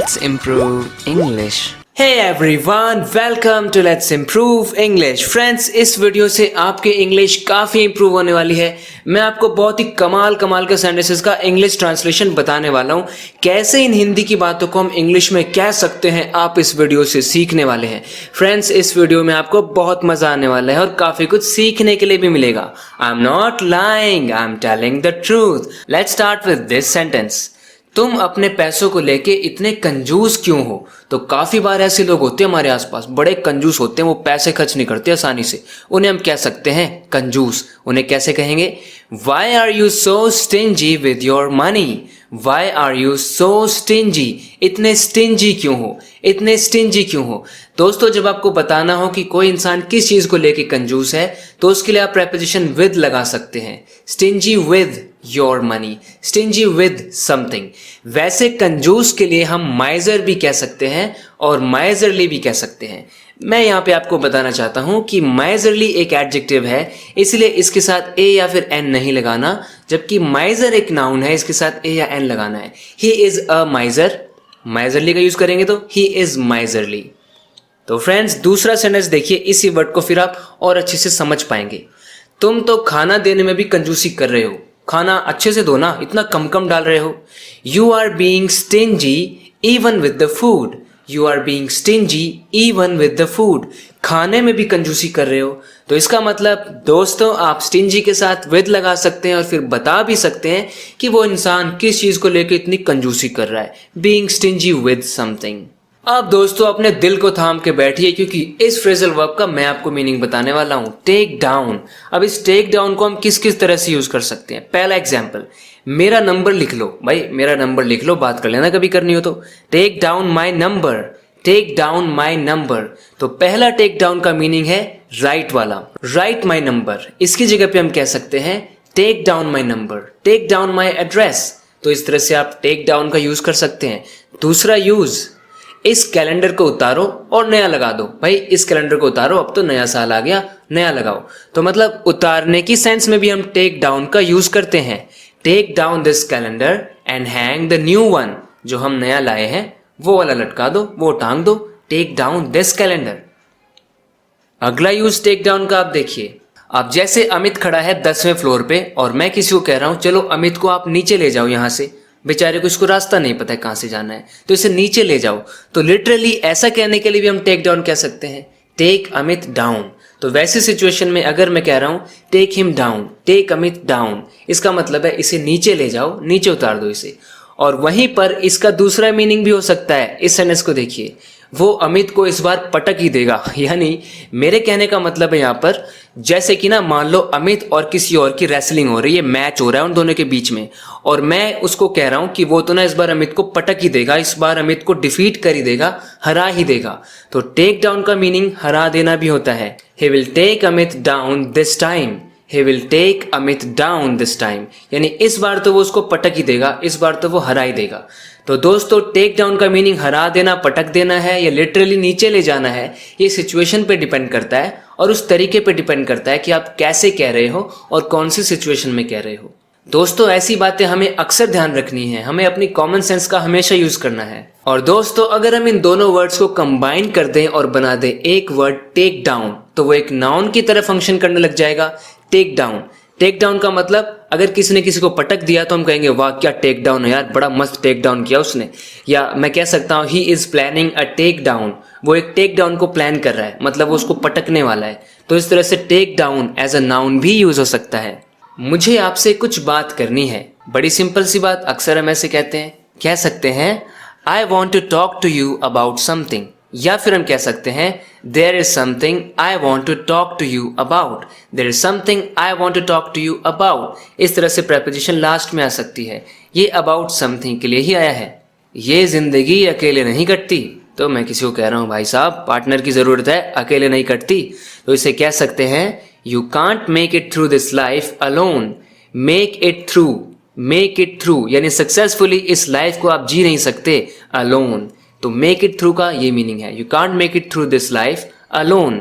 Let's improve English. Hey everyone, welcome to Let's Improve English. Friends, इस video से आपकी English काफ़ी improve होने वाली है। मैं आपको बहुत ही कमाल के सेंटेंसेस का इंग्लिश ट्रांसलेशन बताने वाला हूँ। कैसे इन हिंदी की बातों को हम इंग्लिश में कह सकते हैं, आप इस वीडियो से सीखने वाले हैं। फ्रेंड्स, इस वीडियो में आपको बहुत मज़ा आने वाला है और काफ़ी कुछ सीखने के लिए भी मिलेगा। I am not lying, I am telling the truth. Let's start with this sentence. तुम अपने पैसों को लेके इतने कंजूस क्यों हो? तो काफ़ी बार ऐसे लोग होते हैं हमारे आसपास, बड़े कंजूस होते हैं, वो पैसे खर्च नहीं करते आसानी से। उन्हें हम कह सकते हैं कंजूस। उन्हें कैसे कहेंगे? Why are you so stingy with your money? Why are you so stingy? इतने stingy क्यों हो? इतने stingy क्यों हो? दोस्तों, जब आपको बताना हो कि कोई इंसान किस चीज़ को लेके कंजूस है, तो उसके लिए आप preposition with लगा सकते हैं। stingy with your money, stingy with something। वैसे कंजूस के लिए हम miser भी कह सकते हैं और miserly भी कह सकते हैं। मैं यहाँ पे आपको बताना चाहता हूँ कि miserly एक एडजेक्टिव है, इसलिए इसके साथ ए या फिर एन नहीं लगाना, जबकि miser एक नाउन है, इसके साथ ए या एन लगाना है। He is a miser, miserly का यूज करेंगे तो he is miserly। तो फ्रेंड्स, दूसरा सेंटेंस देखिए, इसी वर्ड को फिर आप और अच्छे से समझ पाएंगे। तुम तो खाना देने में भी कंजूसी कर रहे हो, खाना अच्छे से दो ना, इतना कम डाल रहे हो। You are being stingy even with the food. You are being stingy even with the food. खाने में भी कंजूसी कर रहे हो। तो इसका मतलब दोस्तों, आप स्टिंजी के साथ विद लगा सकते हैं और फिर बता भी सकते हैं कि वो इंसान किस चीज़ को लेकर इतनी कंजूसी कर रहा है। Being stingy with something. अब दोस्तों, अपने दिल को थाम के बैठिए, क्योंकि इस फ्रेजल वर्ब का मैं आपको मीनिंग बताने वाला हूं, टेक डाउन। अब इस टेक डाउन को हम किस किस तरह से यूज कर सकते हैं। पहला एग्जाम्पल, मेरा नंबर लिख लो। भाई, मेरा नंबर लिख लो, बात कर लेना कभी करनी हो तो। Take down my number, take down my number. तो पहला टेक डाउन का मीनिंग है राइट वाला, राइट माई नंबर। इसकी जगह पे हम कह सकते हैं take down my number, take down my address. तो इस तरह से आप टेक डाउन का यूज कर सकते हैं। दूसरा यूज, इस कैलेंडर को उतारो और नया लगा दो। भाई, इस कैलेंडर को उतारो, अब तो नया साल आ गया, नया लगाओ। तो मतलब उतारने की सेंस में भी हम टेक डाउन का यूज करते हैं। Take down this calendar and hang the new one. जो हम नया लाए हैं वो वाला लटका दो, वो टांग दो। Take down this calendar. अगला यूज टेक डाउन का आप देखिए। अब जैसे अमित खड़ा है 10वें फ्लोर पे और मैं किसी को कह रहा हूं, चलो अमित को आप नीचे ले जाओ यहां से। बेचारे को इसको रास्ता नहीं पता है कहाँ से जाना है, तो इसे नीचे ले जाओ। तो लिटरली ऐसा कहने के लिए भी हम टेक डाउन कह सकते हैं, टेक अमित डाउन। तो वैसी सिचुएशन में अगर मैं कह रहा हूँ take him down, take Amit down, इसका मतलब है इसे नीचे ले जाओ, नीचे उतार दो इसे। और वहीं पर इसका दूसरा मीनिंग भी हो सकता है। इस सेंटेंस को देखिए, वो अमित को इस बार पटक ही देगा। यानी मेरे कहने का मतलब है यहाँ पर, जैसे कि ना मान लो अमित और किसी और की रेसलिंग हो रही है, मैच हो रहा है उन दोनों के बीच में, और मैं उसको कह रहा हूँ कि वो तो ना इस बार अमित को पटक ही देगा, इस बार अमित को डिफीट कर ही देगा, हरा ही देगा। तो टेक डाउन का मीनिंग हरा देना भी होता है। He will take Amit down this time, He will take Amit down this time. यानी इस बार तो वो उसको पटक ही देगा, इस बार तो वो हरा ही देगा। तो दोस्तों, टेक डाउन का मीनिंग हरा देना, पटक देना है या लिटरली नीचे ले जाना है। ये सिचुएशन पे डिपेंड करता है और उस तरीके पे डिपेंड करता है कि आप कैसे कह रहे हो और कौन सी सिचुएशन में कह रहे हो। दोस्तों, ऐसी बातें हमें अक्सर ध्यान रखनी है, हमें अपनी कॉमन सेंस का हमेशा यूज करना है। और दोस्तों, अगर हम इन दोनों वर्ड्स को कंबाइन कर दें और बना दें एक वर्ड टेक डाउन, तो वो एक नाउन की तरह फंक्शन करने लग जाएगा। टेक डाउन, टेक डाउन का मतलब अगर किसी ने किसी को पटक दिया तो हम कहेंगे वाह क्या टेक डाउन है यार, बड़ा मस्त टेक डाउन किया उसने। या मैं कह सकता हूँ he is planning a take down, वो एक टेक डाउन को प्लान कर रहा है, मतलब वो उसको पटकने वाला है। तो इस तरह से take down as a noun भी यूज हो सकता है। मुझे आपसे कुछ बात करनी है, बड़ी सिंपल सी बात, अक्सर हम ऐसे कहते हैं। कह सकते हैं I want to talk to you about something, या फिर हम कह सकते हैं there is something I want to talk to you about, there is something I want to talk to you about. इस तरह से प्रेपोजिशन लास्ट में आ सकती है। ये अबाउट समथिंग के लिए ही आया है। ये जिंदगी अकेले नहीं कटती, तो मैं किसी को कह रहा हूँ भाई साहब पार्टनर की जरूरत है, अकेले नहीं कटती। तो इसे कह सकते हैं you can't make it through this life alone, make it through, make it through यानी सक्सेसफुली इस लाइफ को आप जी नहीं सकते अलोन। तो मेक इट थ्रू का ये मीनिंग है, you can't make it through this life alone.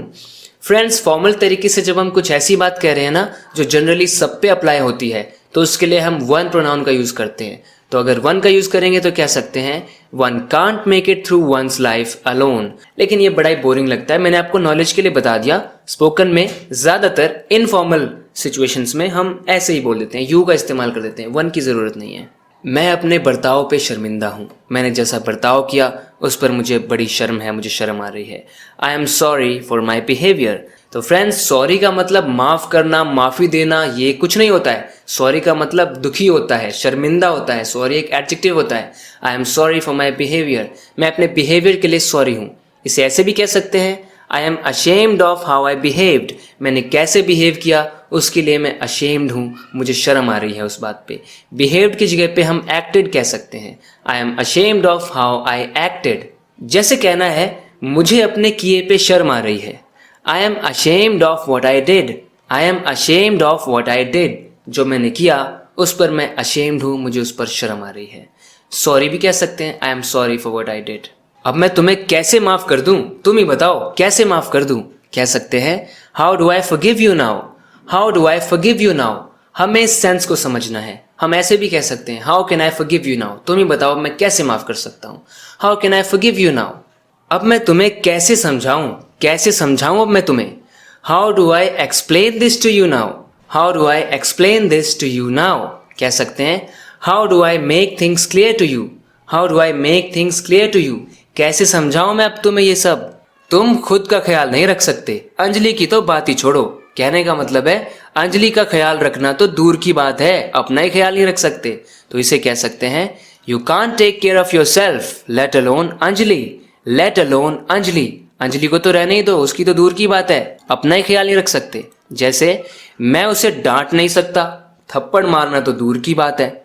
Friends, formal तरीके से जब हम कुछ ऐसी बात कह रहे हैं ना जो जनरली सब पे अप्लाई होती है, तो उसके लिए हम वन प्रोनाउन का यूज करते हैं। तो अगर वन का यूज करेंगे तो कह सकते हैं one can't make it through one's life alone. लेकिन ये बड़ा ही बोरिंग लगता है, मैंने आपको नॉलेज के लिए बता दिया। स्पोकन में ज्यादातर इनफॉर्मल सिचुएशंस में हम ऐसे ही बोल देते हैं, यू का इस्तेमाल कर देते हैं, वन की जरूरत नहीं है। मैं अपने बर्ताव पे शर्मिंदा हूँ, मैंने जैसा बर्ताव किया उस पर मुझे बड़ी शर्म है, मुझे शर्म आ रही है। I am sorry for my behaviour. तो फ्रेंड्स, सॉरी का मतलब माफ करना, माफी देना, ये कुछ नहीं होता है। सॉरी का मतलब दुखी होता है, शर्मिंदा होता है। सॉरी एक एडजेक्टिव होता है। I am sorry for my behaviour, मैं अपने बिहेवियर के लिए सॉरी हूँ। इसे ऐसे भी कह सकते हैं, I am ashamed of how I behaved, मैंने कैसे बिहेव किया उसके लिए मैं अशेम्ड हूँ, मुझे शर्म आ रही है उस बात पे। बिहेव्ड की जगह पे हम एक्टेड कह सकते हैं, I am ashamed of how I acted. जैसे कहना है मुझे अपने किए पे शर्म आ रही है, I am ashamed of what I did, I am ashamed of what I did, जो मैंने किया उस पर मैं अशेम्ड हूँ, मुझे उस पर शर्म आ रही है। सॉरी भी कह सकते हैं, I am sorry for what I did. अब मैं तुम्हें कैसे माफ कर दूं, तुम ही बताओ कैसे माफ कर दूं। कह सकते हैं how do I forgive you now, how do I forgive you now. हमें इस सेंस को समझना है। हम ऐसे भी कह सकते हैं how can I forgive you now, तुम ही बताओ मैं कैसे माफ कर सकता हूँ, how can I forgive you now. अब मैं तुम्हें कैसे समझाऊं, कैसे समझाऊं अब मैं तुम्हें, how do I explain this to you now, how do I explain this to you now. कह सकते हैं how do I make things clear to you, how do I make things clear to you. कैसे समझाऊं मैं अब तुम्हें ये सब, तुम खुद का ख्याल नहीं रख सकते, अंजलि की तो बात ही छोड़ो। कहने का मतलब है अंजलि का ख्याल रखना तो दूर की बात है, अपना ही ख्याल नहीं रख सकते। तो इसे कह सकते हैं you can't take care of yourself let alone Anjali, let alone Anjali. Anjali को तो रहने ही दो, उसकी तो दूर की बात है, अपना ही ख्याल नहीं रख सकते। जैसे मैं उसे डांट नहीं सकता, थप्पड़ मारना तो दूर की बात है।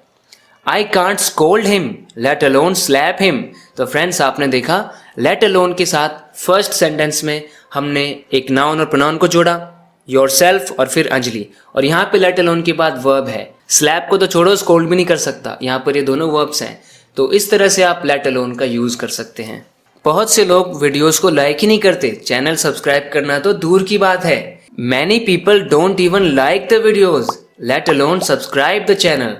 I can't scold him let alone slap him. तो फ्रेंड्स, आपने देखा लेट अलोन के साथ फर्स्ट सेंटेंस में हमने एक नाउन और प्रोनाउन को जोड़ा, योरसेल्फ और फिर अंजलि, और यहाँ पे लेट अलोन के बाद वर्ब है। स्लैप को तो छोड़ो, स्कोल्ड भी नहीं कर सकता, यहाँ पर ये दोनों वर्ब्स हैं। तो इस तरह से आप लेट अलोन का यूज कर सकते हैं। बहुत से लोग वीडियोस को लाइक ही नहीं करते, चैनल सब्सक्राइब करना तो दूर की बात है। Many people don't even like the videos, let alone subscribe the channel.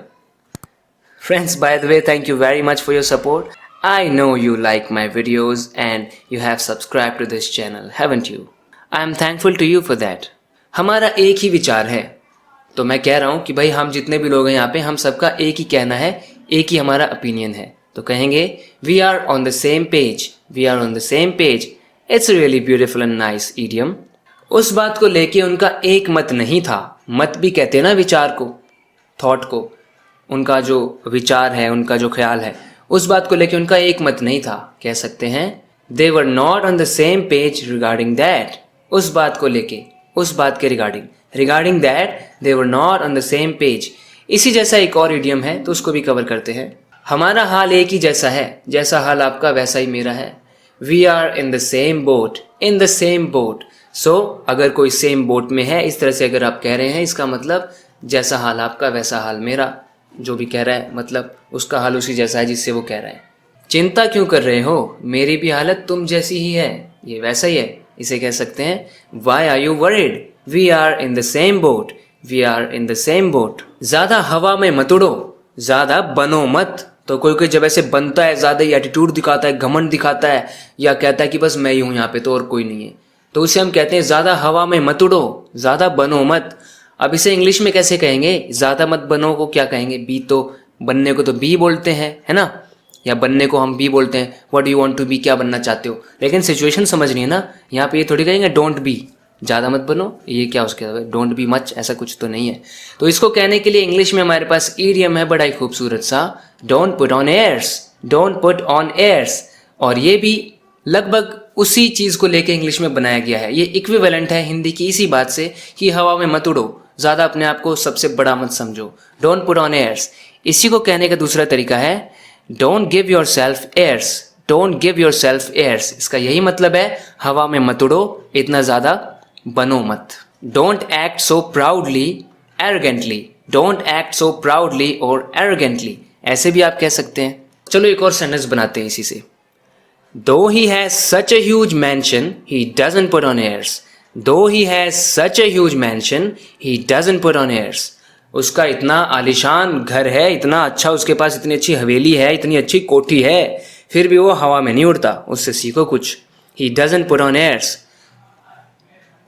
Friends, by the way, thank you very much for your support. I know you like my videos and you have subscribed to this channel, haven't you? I am thankful to you for that. हमारा एक ही विचार है, तो मैं कह रहा हूँ कि भाई हम जितने भी लोग हैं यहाँ पे, हम सबका एक ही कहना है, एक ही हमारा ओपिनियन है। तो कहेंगे we are on the same page, we are on the same page. It's a really beautiful and nice idiom. उस बात को लेके उनका एक मत नहीं था, मत भी कहते हैं ना विचार को, थॉट को, उनका जो विचार है, उनका जो ख्याल है, उस बात को लेके उनका एक मत नहीं था। कह सकते हैं they were not on the same page regarding that. उस बात को लेके, उस बात के regarding that they were not on the same page. इसी जैसा एक और इडियम है, तो उसको भी कवर करते हैं। हमारा हाल एक ही जैसा है, जैसा हाल आपका वैसा ही मेरा है। We are in the same boat, in the same boat. So अगर कोई सेम बोट में है, इस तरह से अगर आप कह रहे हैं, इसका मतलब जैसा हाल आपका वैसा हाल मेरा। जो भी कह रहा है मतलब उसका हाल उसी जैसा है जिससे वो कह रहा है। चिंता क्यों कर रहे हो, मेरी भी हालत तुम जैसी ही है, ये वैसा ही है। इसे कह सकते हैं why are you worried, we are in the same boat, we are in the same boat. ज्यादा हवा में मत उड़ो, ज्यादा बनो मत। तो कोई कोई जब ऐसे बनता है, ज्यादा ही एटीट्यूड दिखाता है, घमंड दिखाता है, या कहता है कि बस मैं ही हूं यहाँ पे तो और कोई नहीं है, तो उसे हम कहते हैं ज्यादा हवा में मत उड़ो, ज्यादा बनो मत। अब इसे इंग्लिश में कैसे कहेंगे, ज्यादा मत बनो को क्या कहेंगे, बी, तो बनने को तो बी बोलते हैं, है ना, या बनने को हम बी बोलते हैं। What do you want to be, क्या बनना चाहते हो। लेकिन सिचुएशन समझनी है ना, यहाँ पे ये थोड़ी कहेंगे डोंट बी, ज्यादा मत बनो, ये क्या उसके डोंट बी मच, ऐसा कुछ तो नहीं है। तो इसको कहने के लिए इंग्लिश में हमारे पास ईडियम है बड़ा ही खूबसूरत सा, don't put on airs, don't put on airs. और ये भी लगभग उसी चीज को लेके इंग्लिश में बनाया गया है। ये इक्विवेलेंट है हिंदी की इसी बात से कि हवा में मत उड़ो, ज्यादा अपने आप को सबसे बड़ा मत समझो, डोंट पुट ऑन एयर्स। इसी को कहने का दूसरा तरीका है don't give yourself airs, don't give yourself airs. इसका यही मतलब है हवा में मत उड़ो, इतना ज्यादा बनो मत। Don't act so proudly arrogantly, don't act so proudly और एरोगेंटली, ऐसे भी आप कह सकते हैं। चलो एक और सेंटेंस बनाते हैं इसी से। Though he has such a huge mansion, he doesn't put on airs. Though he has such a huge mansion, he doesn't put on airs. उसका इतना आलीशान घर है, इतना अच्छा, उसके पास इतनी अच्छी हवेली है, इतनी अच्छी कोठी है, फिर भी वो हवा में नहीं उड़ता। उससे सीखो कुछ। He doesn't put on airs।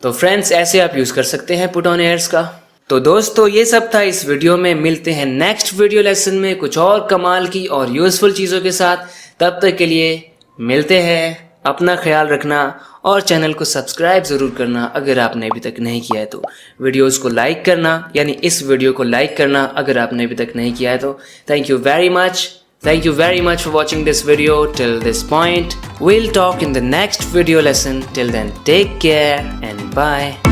तो फ्रेंड्स ऐसे आप यूज कर सकते हैं put on airs का। तो दोस्तों ये सब था इस वीडियो में। मिलते हैं नेक्स्ट वीडियो लेसन में कुछ और कमाल की और यूजफुल चीज़ों के साथ। तब तक के लिए मिलते हैं। अपना ख्याल रखना और चैनल को सब्सक्राइब ज़रूर करना अगर आपने अभी तक नहीं किया है तो। वीडियोस को लाइक करना, यानी इस वीडियो को लाइक करना अगर आपने अभी तक नहीं किया है तो। Thank you very much. Thank you very much for watching this video till this point. We'll talk in the next video lesson. Till then, take care and bye.